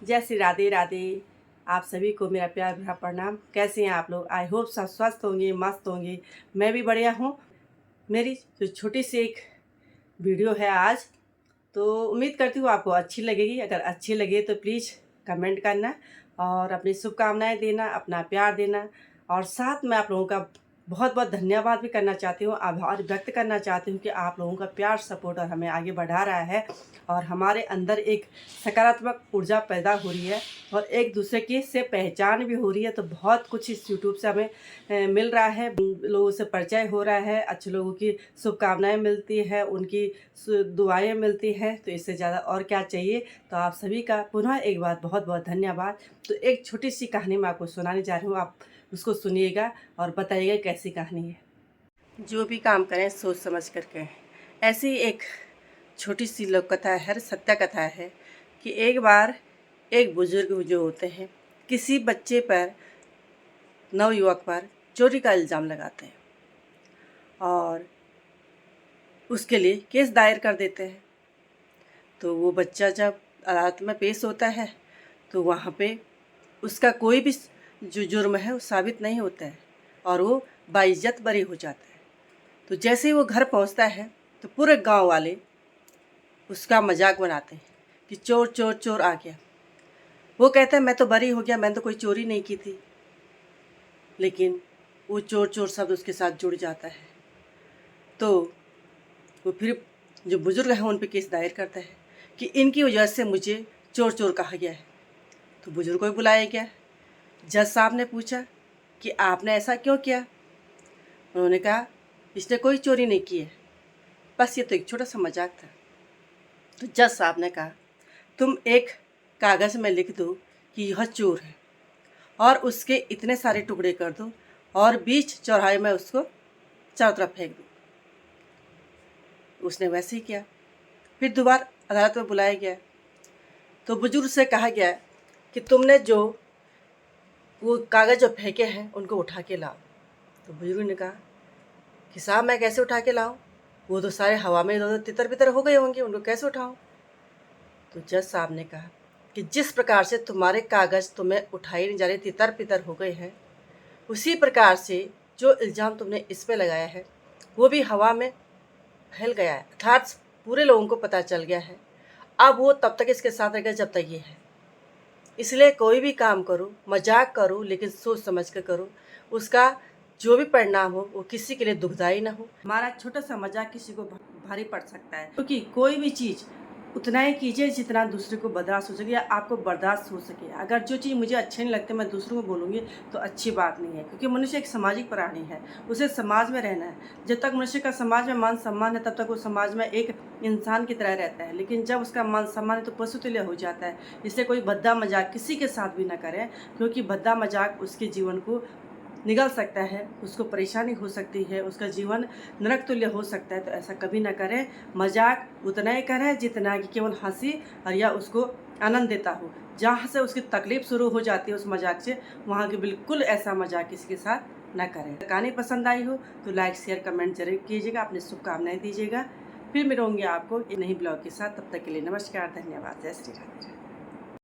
जय श्री राधे राधे। आप सभी को मेरा प्यार भरा प्रणाम। कैसे हैं आप लोग? आई होप सब स्वस्थ होंगे, मस्त होंगे। मैं भी बढ़िया हूँ। मेरी जो छोटी सी एक वीडियो है आज, तो उम्मीद करती हूँ आपको अच्छी लगेगी। अगर अच्छी लगे तो प्लीज़ कमेंट करना और अपनी शुभकामनाएं देना, अपना प्यार देना। और साथ में आप लोगों का बहुत बहुत धन्यवाद भी करना चाहती हूँ, आभार व्यक्त करना चाहती हूँ कि आप लोगों का प्यार, सपोर्ट और हमें आगे बढ़ा रहा है और हमारे अंदर एक सकारात्मक ऊर्जा पैदा हो रही है और एक दूसरे की से पहचान भी हो रही है। तो बहुत कुछ इस यूट्यूब से हमें मिल रहा है, लोगों से परिचय हो रहा है, अच्छे लोगों की शुभकामनाएं मिलती है, उनकी दुआएं मिलती हैं। तो इससे ज़्यादा और क्या चाहिए। तो आप सभी का पुनः एक बार बहुत बहुत धन्यवाद। तो एक छोटी सी कहानी मैं आपको सुनाने जा रही हूँ, आप उसको सुनिएगा और बताइएगा कैसी कहानी है। जो भी काम करें सोच समझ कर करें। ऐसी एक छोटी सी लोक कथा है, सत्य कथा है कि एक बार एक बुजुर्ग जो होते हैं किसी बच्चे पर, नवयुवक पर चोरी का इल्ज़ाम लगाते हैं और उसके लिए केस दायर कर देते हैं। तो वो बच्चा जब अदालत में पेश होता है तो वहाँ पे उसका कोई भी जो जुर्म है वो साबित नहीं होता है और वो बाइज्जत बरी हो जाता है। तो जैसे ही वो घर पहुँचता है तो पूरे गांव वाले उसका मजाक बनाते हैं कि चोर चोर चोर आ गया। वो कहता है मैं तो बरी हो गया, मैंने तो कोई चोरी नहीं की थी। लेकिन वो चोर चोर शब्द उसके साथ जुड़ जाता है। तो वो फिर जो बुजुर्ग हैं उन पे केस दायर करता है कि इनकी वजह से मुझे चोर चोर कहा गया है। तो बुजुर्ग को भी बुलाया गया। जज साहब ने पूछा कि आपने ऐसा क्यों किया। उन्होंने कहा इसने कोई चोरी नहीं की है, बस ये तो एक छोटा सा मजाक था। तो जज साहब ने कहा तुम एक कागज़ में लिख दो कि यह चोर है और उसके इतने सारे टुकड़े कर दो और बीच चौराहे में उसको चारों तरफ फेंक दो। उसने वैसे ही किया। फिर दोबारा अदालत में बुलाया गया तो बुजुर्ग से कहा गया कि तुमने जो वो कागज़ जो फेंके हैं उनको उठा के लाओ। तो बुजुर्ग ने कहा कि साहब मैं कैसे उठा के लाऊं, वो तो सारे हवा में इधर तितर बितर हो गए होंगे, उनको कैसे उठाऊं। तो जज साहब ने कहा कि जिस प्रकार से तुम्हारे कागज़ तुम्हें उठाए नहीं जा रहे, तितर बितर हो गए हैं, उसी प्रकार से जो इल्ज़ाम तुमने इस पे लगाया है वो भी हवा में फैल गया है, अर्थात पूरे लोगों को पता चल गया है। अब वो तब तक इसके साथ रहेगा जब तक ये है। इसलिए कोई भी काम करो, मजाक करो, लेकिन सोच समझ कर करो। उसका जो भी परिणाम हो वो किसी के लिए दुखदाई ना हो। हमारा छोटा सा मजाक किसी को भारी पड़ सकता है, क्योंकि कोई भी चीज़ उतना ही कीजिए जितना दूसरे को बर्दाश्त हो सके या आपको बर्दाश्त हो सके। अगर जो चीज़ मुझे अच्छी नहीं लगती मैं दूसरों को बोलूँगी तो अच्छी बात नहीं है, क्योंकि मनुष्य एक सामाजिक प्राणी है, उसे समाज में रहना है। जब तक मनुष्य का समाज में मान सम्मान है तब तक वो समाज में एक इंसान की तरह रहता है, लेकिन जब उसका मान सम्मान है तो पशु तुल्य हो जाता है। इसलिए कोई भद्दा मजाक किसी के साथ भी ना करें, क्योंकि भद्दा मजाक उसके जीवन को निगल सकता है, उसको परेशानी हो सकती है, उसका जीवन नरक तुल्य हो सकता है। तो ऐसा कभी ना करें। मजाक उतना ही करें जितना कि केवल हंसी और या उसको आनंद देता हो। जहाँ से उसकी तकलीफ शुरू हो जाती है उस मजाक से, वहाँ के बिल्कुल ऐसा मजाक किसी के साथ ना करें। कहानी पसंद आई हो तो लाइक शेयर कमेंट जरूर कीजिएगा, अपनी शुभकामनाएं दीजिएगा। फिर मिलूंगी आपको एक नई ब्लॉग के साथ। तब तक के लिए नमस्कार, धन्यवाद, जय श्री राधे।